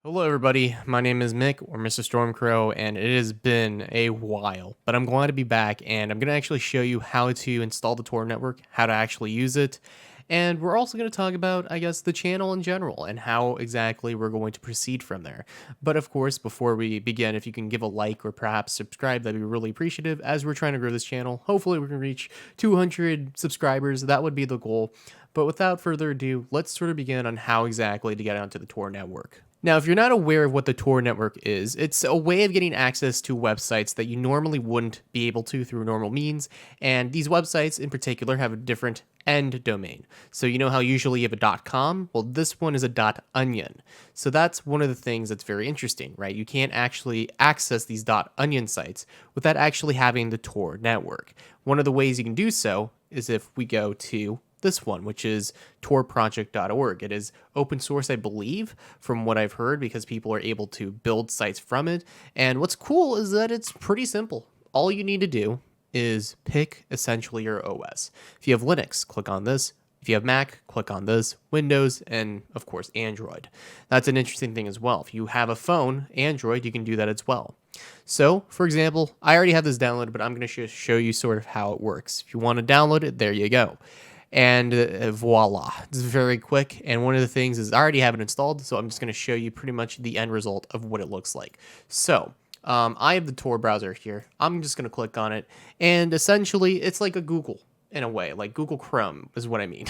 Hello, everybody. My name is Mick, or MrStormCrow, and it has been a while, but I'm glad to be back, and I'm going to actually show you how to install the Tor network, how to actually use it, and we're also going to talk about, I guess, the channel in general, and how exactly we're going to proceed from there. But of course, before we begin, if you can give a like or perhaps subscribe, that'd be really appreciative, as we're trying to grow this channel. Hopefully, we can reach 200 subscribers. That would be the goal. But without further ado, let's sort of begin on how exactly to get onto the Tor network. Now, if you're not aware of what the Tor network is, it's a way of getting access to websites that you normally wouldn't be able to through normal means, and these websites in particular have a different end domain. So you know how usually you have a .com? Well, this one is a .onion. So that's one of the things that's very interesting, right? You can't actually access these .onion sites without actually having the Tor network. One of the ways you can do so is if we go to this one, which is torproject.org. It is open source, I believe, from what I've heard, because people are able to build sites from it. And what's cool is that it's pretty simple. All you need to do is pick essentially your OS. If you have Linux, click on this. If you have Mac, click on this, Windows, and of course, Android. That's an interesting thing as well. If you have a phone, Android, you can do that as well. So, for example, I already have this downloaded, but I'm going to show you sort of how it works. If you want to download it, there you go. And voila, it's very quick. And one of the things is I already have it installed, so I'm just going to show you pretty much the end result of what it looks like. So I have the Tor browser here. I'm just going to click on it, and essentially it's like a Google in a way, like Google Chrome is what I mean.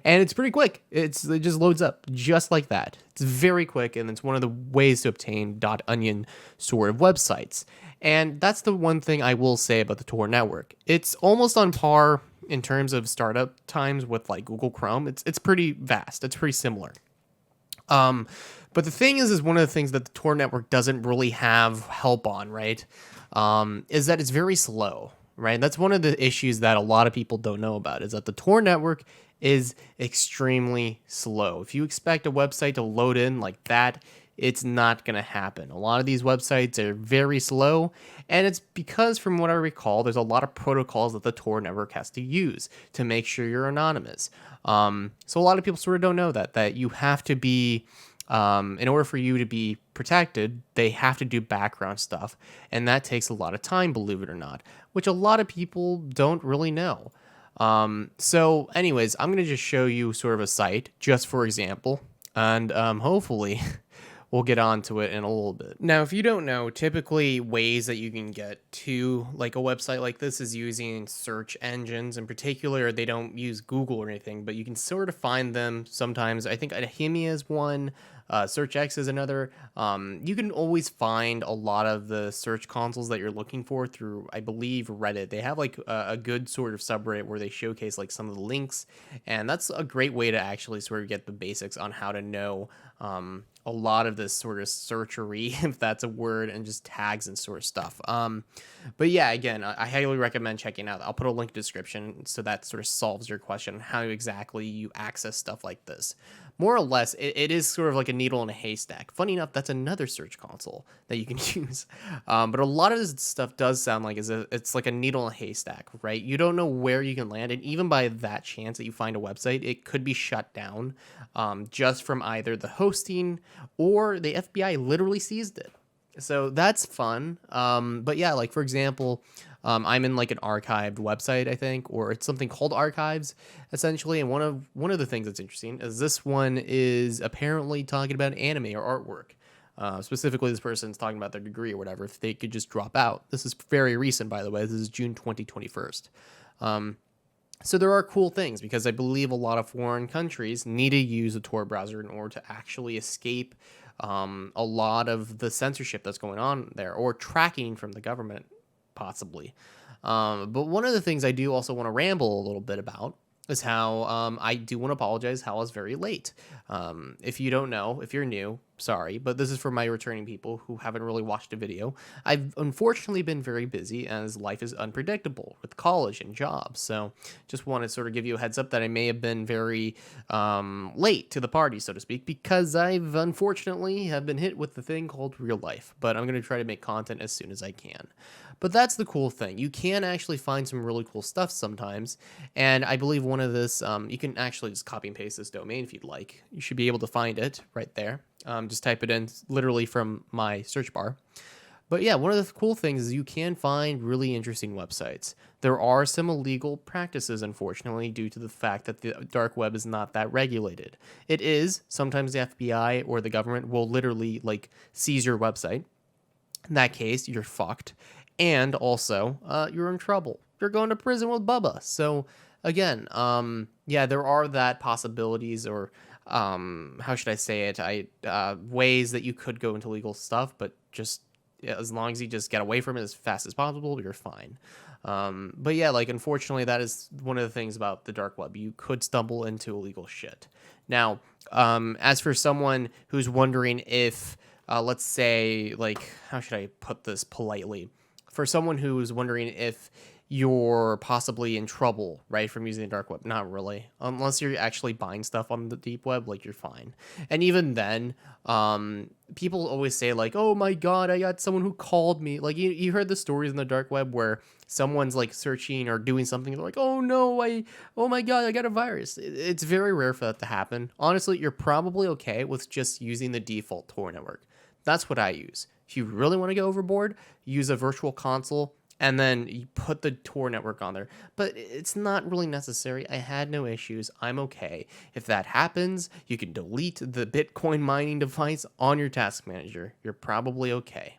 And it's pretty quick. It just loads up just like that. It's very quick, and it's one of the ways to obtain .onion sort of websites. And that's the one thing I will say about the Tor network. It's almost on par in terms of startup times with like Google Chrome. It's pretty vast. It's pretty similar. But the thing is one of the things that the Tor network doesn't really have help on, right? Is that it's very slow, right? That's one of the issues that a lot of people don't know about, is that the Tor network is extremely slow. If you expect a website to load in like that, it's not going to happen. A lot of these websites are very slow, and it's because, from what I recall, there's a lot of protocols that the Tor network has to use to make sure you're anonymous. So a lot of people sort of don't know that you have to be, in order for you to be protected, they have to do background stuff, and that takes a lot of time, believe it or not, which a lot of people don't really know. So anyways, I'm going to just show you sort of a site, just for example, and hopefully we'll get onto it in a little bit. Now, if you don't know, typically ways that you can get to like a website like this is using search engines. In particular, they don't use Google or anything, but you can sort of find them sometimes. I think Ahimia is one. SearchX is another. You can always find a lot of the search consoles that you're looking for through, I believe, Reddit. They have like a good sort of subreddit where they showcase like some of the links, and that's a great way to actually sort of get the basics on how to know a lot of this sort of searchery, if that's a word, and just tags and sort of stuff. But yeah, again, I highly recommend checking out. I'll put a link in the description, so that sort of solves your question on how exactly you access stuff like this. More or less, it is sort of like a needle in a haystack. Funny enough, that's another search console that you can use. But a lot of this stuff does sound like it's like a needle in a haystack, right? You don't know where you can land, and even by that chance that you find a website, it could be shut down just from either the hosting or the FBI literally seized it. So that's fun. But yeah, like for example, I'm in like an archived website, I think, or it's something called Archives, essentially. And one of the things that's interesting is this one is apparently talking about anime or artwork. Specifically, this person's talking about their degree or whatever, if they could just drop out. This is very recent, by the way. This is June 2021. So there are cool things, because I believe a lot of foreign countries need to use a Tor browser in order to actually escape a lot of the censorship that's going on there, or tracking from the government, possibly. But one of the things I do also want to ramble a little bit about is how I do want to apologize how I was very late. If you don't know, if you're new, sorry, but this is for my returning people who haven't really watched a video. I've unfortunately been very busy, as life is unpredictable with college and jobs. So just want to sort of give you a heads up that I may have been very late to the party, so to speak, because I've unfortunately have been hit with the thing called real life. But I'm going to try to make content as soon as I can. But that's the cool thing. You can actually find some really cool stuff sometimes. And I believe one of this, you can actually just copy and paste this domain if you'd like. You should be able to find it right there. Just type it in literally from my search bar. But yeah, one of the cool things is you can find really interesting websites. There are some illegal practices, unfortunately, due to the fact that the dark web is not that regulated. It is. Sometimes the FBI or the government will literally like seize your website. In that case, you're fucked. And also, you're in trouble. You're going to prison with Bubba. So again, yeah, there are that possibilities or how should I say it? Ways that you could go into legal stuff, but just yeah, as long as you just get away from it as fast as possible, you're fine. But yeah, like unfortunately, that is one of the things about the dark web. You could stumble into illegal shit. Now, as for someone who's wondering if, let's say, like, how should I put this politely? For someone who's wondering if you're possibly in trouble, right, from using the dark web. Not really. Unless you're actually buying stuff on the deep web, like, you're fine. And even then, people always say, like, oh my god, I got someone who called me. Like, you heard the stories in the dark web where someone's, like, searching or doing something, they're like, oh no, oh my god, I got a virus. It's very rare for that to happen. Honestly, you're probably okay with just using the default Tor network. That's what I use. If you really want to go overboard, use a virtual console, and then you put the Tor network on there. But it's not really necessary. I had no issues. I'm okay. If that happens, you can delete the Bitcoin mining device on your task manager. You're probably okay.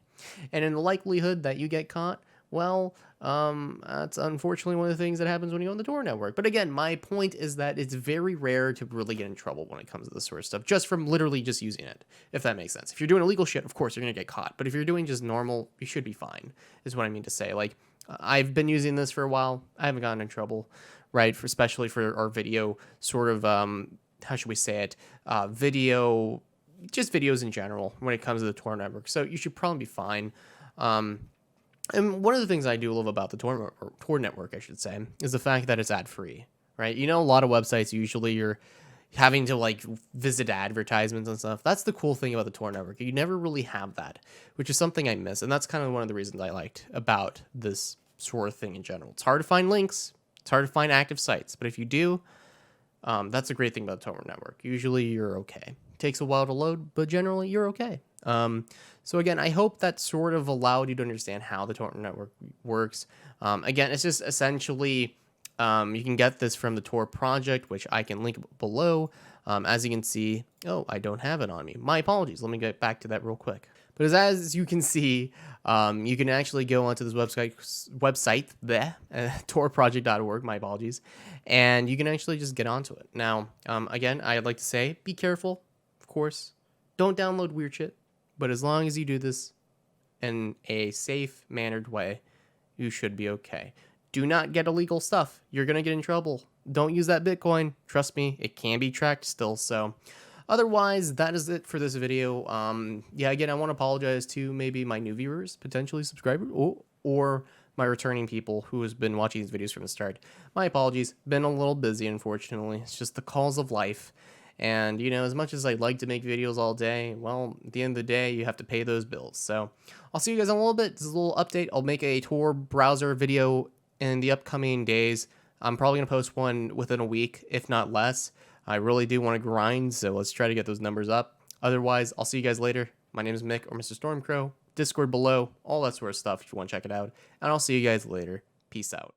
And in the likelihood that you get caught, well, that's unfortunately one of the things that happens when you own the Tor network. But again, my point is that it's very rare to really get in trouble when it comes to this sort of stuff, just from literally just using it, if that makes sense. If you're doing illegal shit, of course, you're going to get caught. But if you're doing just normal, you should be fine, is what I mean to say. Like, I've been using this for a while. I haven't gotten in trouble, right? Especially for our video sort of, how should we say it? Just videos in general when it comes to the Tor network. So you should probably be fine. And one of the things I do love about the Tor network, I should say, is the fact that it's ad-free, right? You know, a lot of websites, usually you're having to, like, visit advertisements and stuff. That's the cool thing about the Tor network. You never really have that, which is something I miss. And that's kind of one of the reasons I liked about this sort of thing in general. It's hard to find links. It's hard to find active sites. But if you do, that's a great thing about the Tor network. Usually you're okay. It takes a while to load, but generally you're okay. So again, I hope that sort of allowed you to understand how the Tor network works. Again, it's just essentially, you can get this from the Tor project, which I can link below. As you can see, oh, I don't have it on me. My apologies. Let me get back to that real quick. But as you can see, you can actually go onto this website, torproject.org, my apologies, and you can actually just get onto it. Now, again, I'd like to say, be careful, of course. Don't download weird shit. But as long as you do this in a safe, mannered way, you should be okay. Do not get illegal stuff. You're going to get in trouble. Don't use that Bitcoin. Trust me, it can be tracked still. So otherwise, that is it for this video. Yeah, again, I want to apologize to maybe my new viewers, potentially subscribers, or my returning people who has been watching these videos from the start. My apologies. Been a little busy, unfortunately. It's just the calls of life. And, you know, as much as I'd like to make videos all day, well, at the end of the day, you have to pay those bills. So I'll see you guys in a little bit. This is a little update. I'll make a Tor browser video in the upcoming days. I'm probably going to post one within a week, if not less. I really do want to grind, so let's try to get those numbers up. Otherwise, I'll see you guys later. My name is Mick or MrStormCrow. Discord below, all that sort of stuff if you want to check it out. And I'll see you guys later. Peace out.